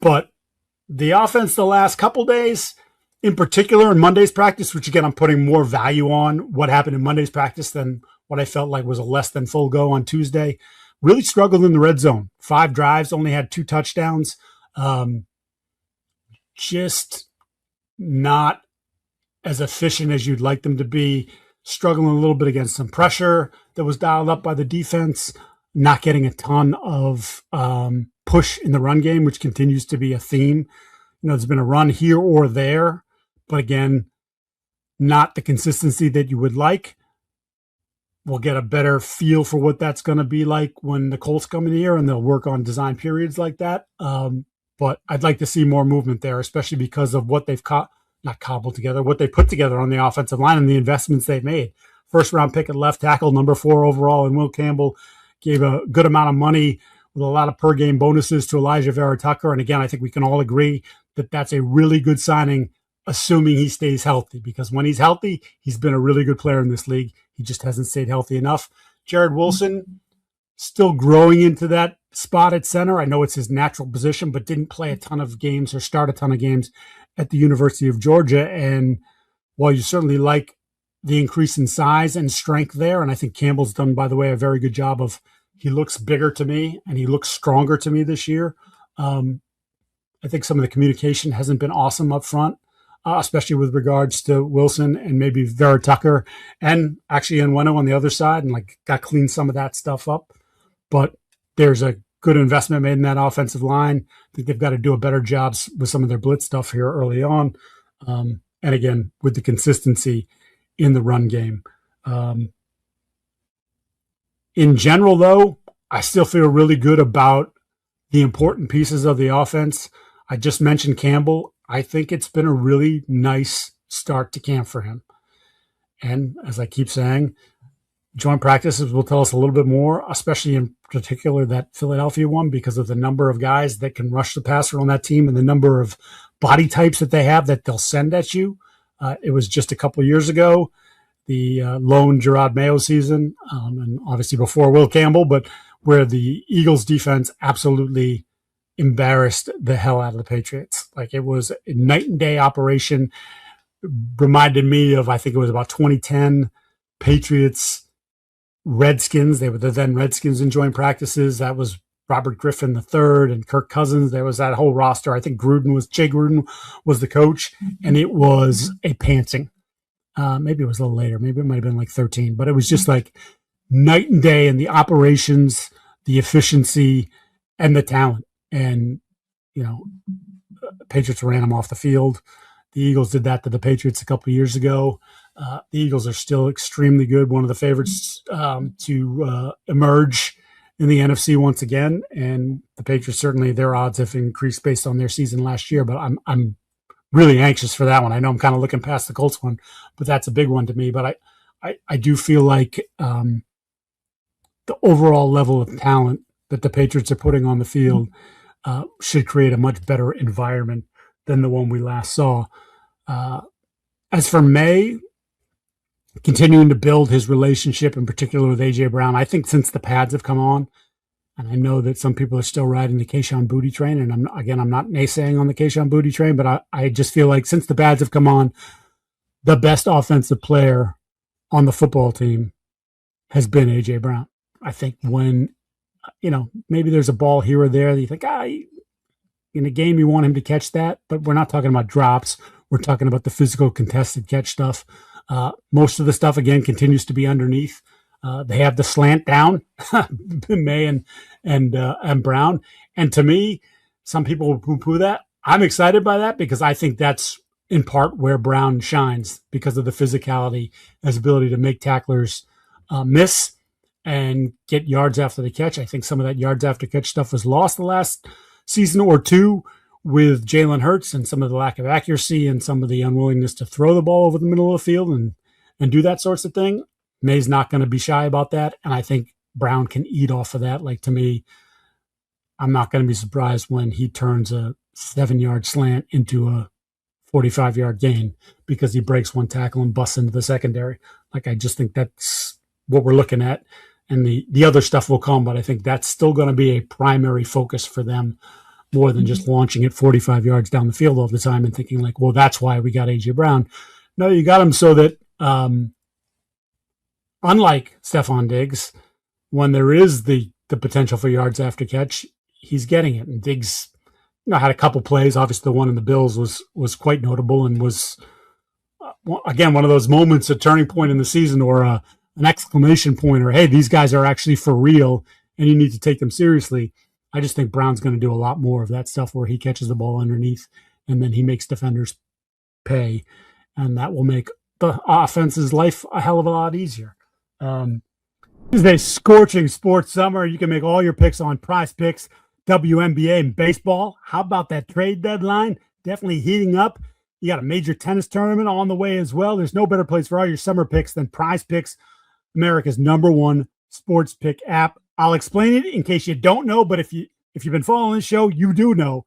But the offense the last couple days, in particular in Monday's practice, which again, I'm putting more value on what happened in Monday's practice than what I felt like was a less than full go on Tuesday, really struggled in the red zone. 5 drives, only had 2 touchdowns. Just not as efficient as you'd like them to be, struggling a little bit against some pressure that was dialed up by the defense, not getting a ton of push in the run game, which continues to be a theme. There's been a run here or there, but again, not the consistency that you would like. We'll get a better feel for what that's going to be like when the Colts come in here, and they'll work on design periods like that. But I'd like to see more movement there, especially because of what they've not cobbled together, what they put together on the offensive line and the investments they've made. First round pick at left tackle, number 4 overall, and Will Campbell gave a good amount of money with a lot of per game bonuses to Elijah Vera Tucker. And again, I think we can all agree that that's a really good signing, assuming he stays healthy, because when he's healthy, he's been a really good player in this league. He just hasn't stayed healthy enough. Jared Wilson, still growing into that spot at center. I know it's his natural position, but didn't play a ton of games or start a ton of games at the University of Georgia. And while you certainly like the increase in size and strength there, and I think Campbell's done, by the way, a very good job of, he looks bigger to me and he looks stronger to me this year. I think some of the communication hasn't been awesome up front, especially with regards to Wilson and maybe Vera Tucker and actually Nwenu on the other side, and like got cleaned some of that stuff up. But there's a good investment made in that offensive line. I think they've got to do a better job with some of their blitz stuff here early on. And again, with the consistency in the run game. In general, though, I still feel really good about the important pieces of the offense. I just mentioned Campbell. I think it's been a really nice start to camp for him. And as I keep saying, joint practices will tell us a little bit more, especially in particular that Philadelphia one, because of the number of guys that can rush the passer on that team and the number of body types that they have that they'll send at you. It was just a couple of years ago, the lone Gerard Mayo season, and obviously before Will Campbell, but where the Eagles defense absolutely embarrassed the hell out of the Patriots. Like, it was a night and day operation. Reminded me of, I think it was about 2010 Patriots Redskins. They were the then Redskins in joint practices. That was Robert Griffin III and Kirk Cousins. There was that whole roster. I think Jay Gruden was the coach, and it was a pantsing. Maybe it was a little later. Maybe it might have been like 13, but it was just like night and day in the operations, the efficiency, and the talent. And, Patriots ran them off the field. The Eagles did that to the Patriots a couple of years ago. The Eagles are still extremely good, one of the favorites to emerge in the NFC once again. And the Patriots, certainly their odds have increased based on their season last year, but I'm really anxious for that one. I know I'm kind of looking past the Colts one, but that's a big one to me. But I do feel like the overall level of talent that the Patriots are putting on the field should create a much better environment than the one we last saw. As for May, continuing to build his relationship, in particular with A.J. Brown, I think since the pads have come on, and I know that some people are still riding the Kayshon Boutte train, and I'm not naysaying on the Kayshon Boutte train, but I just feel like since the pads have come on, the best offensive player on the football team has been A.J. Brown. I think when, maybe there's a ball here or there that you think, in a game you want him to catch that, but we're not talking about drops. We're talking about the physical contested catch stuff. Most of the stuff, again, continues to be underneath. They have the slant down, May and Brown. And to me, some people will poo-poo that. I'm excited by that because I think that's in part where Brown shines because of the physicality, his ability to make tacklers miss and get yards after the catch. I think some of that yards after catch stuff was lost the last season or two with Jalen Hurts and some of the lack of accuracy and some of the unwillingness to throw the ball over the middle of the field and do that sorts of thing. May's not going to be shy about that, and I think Brown can eat off of that. Like, to me, I'm not going to be surprised when he turns a 7-yard slant into a 45-yard gain because he breaks one tackle and busts into the secondary. Like, I just think that's what we're looking at, and the other stuff will come, but I think that's still going to be a primary focus for them more than just launching it 45 yards down the field all the time and thinking like, well, that's why we got A.J. Brown. No, you got him so that unlike Stephon Diggs, when there is the potential for yards after catch, he's getting it. And Diggs, had a couple plays. Obviously, the one in the Bills was quite notable and was, again, one of those moments, a turning point in the season or an exclamation point or, hey, these guys are actually for real and you need to take them seriously. I just think Brown's going to do a lot more of that stuff where he catches the ball underneath and then he makes defenders pay. And that will make the offense's life a hell of a lot easier. This is a scorching sports summer. You can make all your picks on Prize Picks, WNBA, and baseball. How about that trade deadline? Definitely heating up. You got a major tennis tournament on the way as well. There's no better place for all your summer picks than Prize Picks, America's #1 sports pick app. I'll explain it in case you don't know, but if you've been following the show, you do know.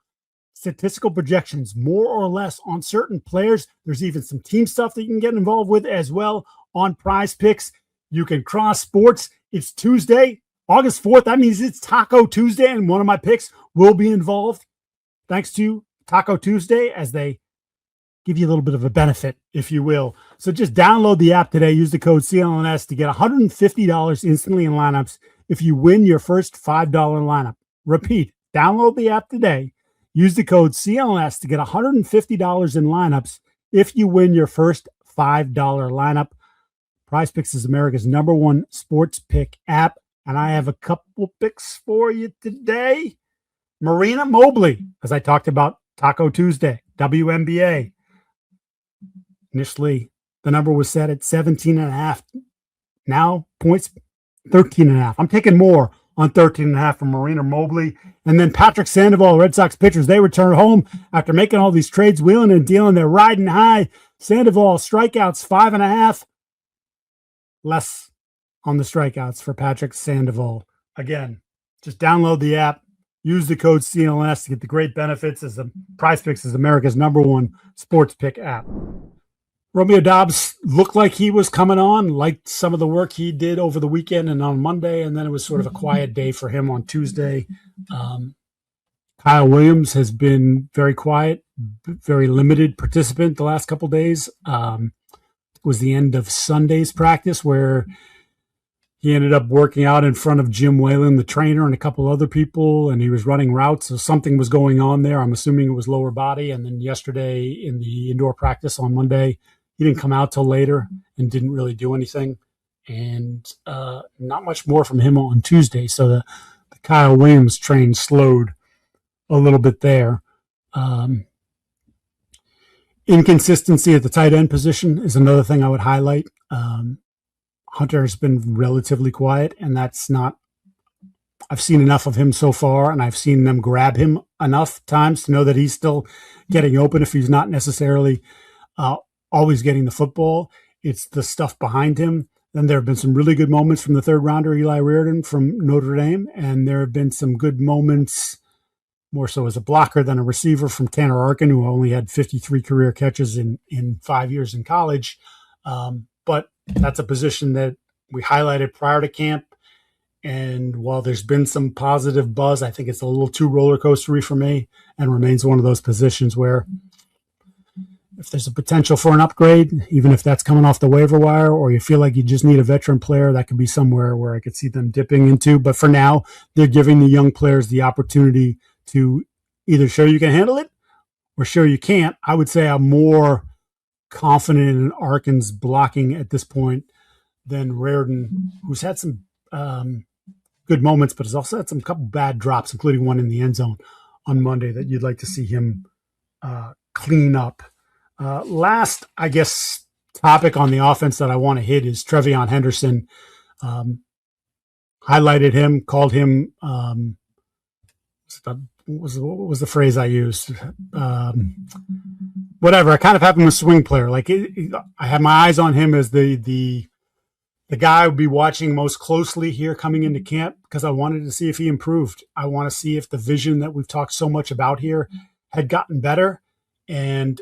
Statistical projections, more or less, on certain players. There's even some team stuff that you can get involved with as well on Prize Picks. You can cross sports. It's Tuesday, August 4th. That means it's Taco Tuesday, and one of my picks will be involved. Thanks to Taco Tuesday, as they give you a little bit of a benefit, if you will. So just download the app today. Use the code CLNS to get $150 instantly in lineups if you win your first $5 lineup. Repeat, download the app today. Use the code CLNS to get $150 in lineups if you win your first $5 lineup. Prize Picks is America's #1 sports pick app, and I have a couple picks for you today. Marina Mobley, as I talked about Taco Tuesday, WNBA. Initially, the number was set at 17.5. Now, points 13.5. I'm taking more on 13.5 from Marina Mobley. And then Patrick Sandoval, Red Sox pitchers, they return home after making all these trades, wheeling and dealing. They're riding high. Sandoval, strikeouts 5.5. Less on the strikeouts for Patrick Sandoval. Again, just download the app. Use the code CLNS to get the great benefits as the Prize Picks is America's #1 sports pick app. Romeo Doubs looked like he was coming on, liked some of the work he did over the weekend and on Monday, and then it was sort of a quiet day for him on Tuesday. Kyle Williams has been very quiet, very limited participant the last couple of days. It was the end of Sunday's practice where he ended up working out in front of Jim Whalen, the trainer, and a couple other people, and he was running routes, so something was going on there. I'm assuming it was lower body, and then yesterday in the indoor practice on Monday, he didn't come out till later and didn't really do anything, and not much more from him on Tuesday, so the Kyle Williams train slowed a little bit there. Inconsistency at the tight end position is another thing I would highlight. Hunter has been relatively quiet, and that's not – I've seen enough of him so far, and I've seen them grab him enough times to know that he's still getting open if he's not necessarily always getting the football. It's the stuff behind him. Then there have been some really good moments from the third-rounder, Eli Reardon from Notre Dame, and there have been some good moments more so as a blocker than a receiver from Tanner Arkin, who only had 53 career catches in 5 years in college. But that's a position that we highlighted prior to camp. And while there's been some positive buzz, I think it's a little too roller coastery for me and remains one of those positions where if there's a potential for an upgrade, even if that's coming off the waiver wire or you feel like you just need a veteran player, that could be somewhere where I could see them dipping into. But for now, they're giving the young players the opportunity to either show you can handle it or show you can't. I would say I'm more confident in Arkin's blocking at this point than Reardon, who's had some good moments, but has also had some couple bad drops, including one in the end zone on Monday that you'd like to see him clean up. Last, I guess, topic on the offense that I want to hit is Trevion Henderson. Highlighted him, called him, what was the phrase I used? Whatever. I kind of have him a swing player. Like I had my eyes on him as the guy I would be watching most closely here coming into camp because I wanted to see if he improved. I want to see if the vision that we've talked so much about here had gotten better, and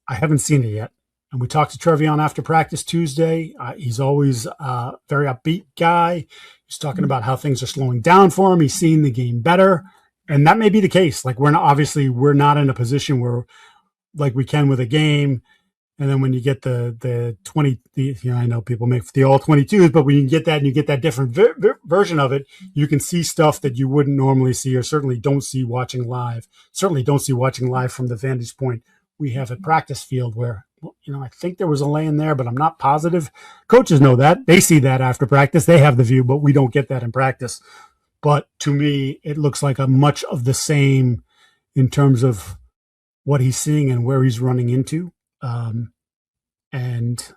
I haven't seen it yet. And we talked to Trevion after practice Tuesday. He's always a very upbeat guy. He's talking about how things are slowing down for him. He's seeing the game better. And that may be the case. Like we're not in a position where like we can with a game. And then when you get the 20, I know people make the all 22s, but when you get that and you get that different version of it, you can see stuff that you wouldn't normally see, or certainly don't see watching live. Certainly don't see watching live from the vantage point we have at practice field, where I think there was a lane there, but I'm not positive. Coaches know that. They see that after practice. They have the view, but we don't get that in practice. But to me, it looks like a much of the same in terms of what he's seeing and where he's running into. And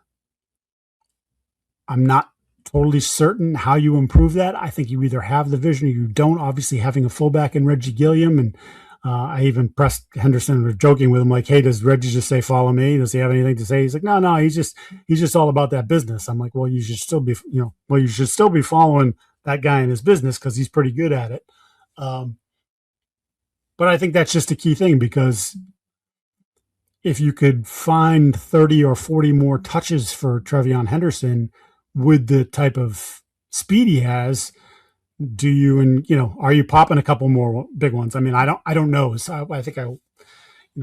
I'm not totally certain how you improve that. I think you either have the vision or you don't. Obviously, having a fullback in Reggie Gilliam, and I even pressed Henderson, was joking with him, like, "Hey, does Reggie just say follow me? Does he have anything to say?" He's like, "No, he's just all about that business." I'm like, "Well, you should still be following that guy in his business because he's pretty good at it." But I think that's just a key thing, because if you could find 30 or 40 more touches for Trevion Henderson with the type of speed he has, are you popping a couple more big ones? I mean, I don't know. So I think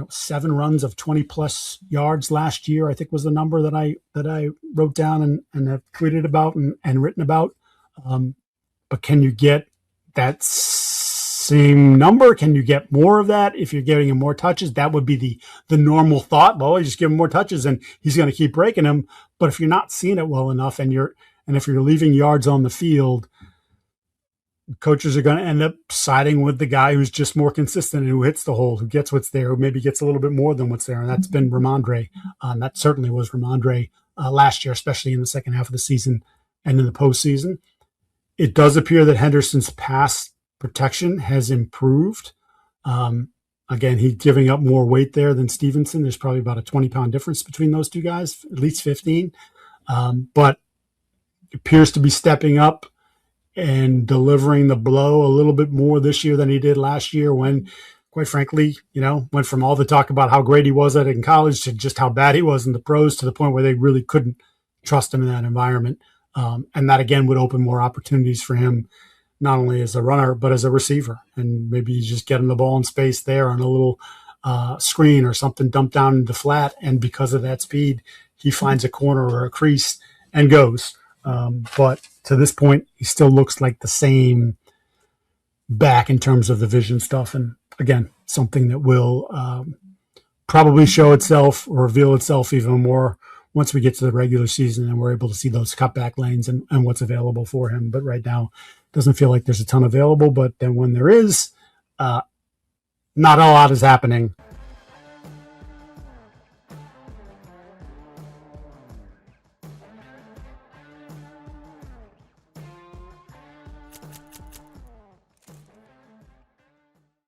7 runs of 20 plus yards last year, I think was the number that I wrote down and have tweeted about and written about. But can you get that same number? Can you get more of that if you're giving him more touches? That would be the normal thought. Well, you just give him more touches and he's going to keep breaking them. But if you're not seeing it well enough, and if you're leaving yards on the field, coaches are going to end up siding with the guy who's just more consistent and who hits the hole, who gets what's there, who maybe gets a little bit more than what's there. And that's been Ramondre. That certainly was Ramondre last year, especially in the second half of the season and in the postseason. It does appear that Henderson's pass protection has improved. Again, he's giving up more weight there than Stevenson. There's probably about a 20-pound difference between those two guys, at least 15. But appears to be stepping up and delivering the blow a little bit more this year than he did last year, when, quite frankly, went from all the talk about how great he was at it in college to just how bad he was in the pros, to the point where they really couldn't trust him in that environment. And that, again, would open more opportunities for him, not only as a runner, but as a receiver. And maybe you just get him the ball in space there on a little screen or something dumped down into flat. And because of that speed, he finds a corner or a crease and goes. But to this point, he still looks like the same back in terms of the vision stuff. And again, something that will probably show itself or reveal itself even more once we get to the regular season and we're able to see those cutback lanes and what's available for him. But right now, it doesn't feel like there's a ton available. But then when there is, not a lot is happening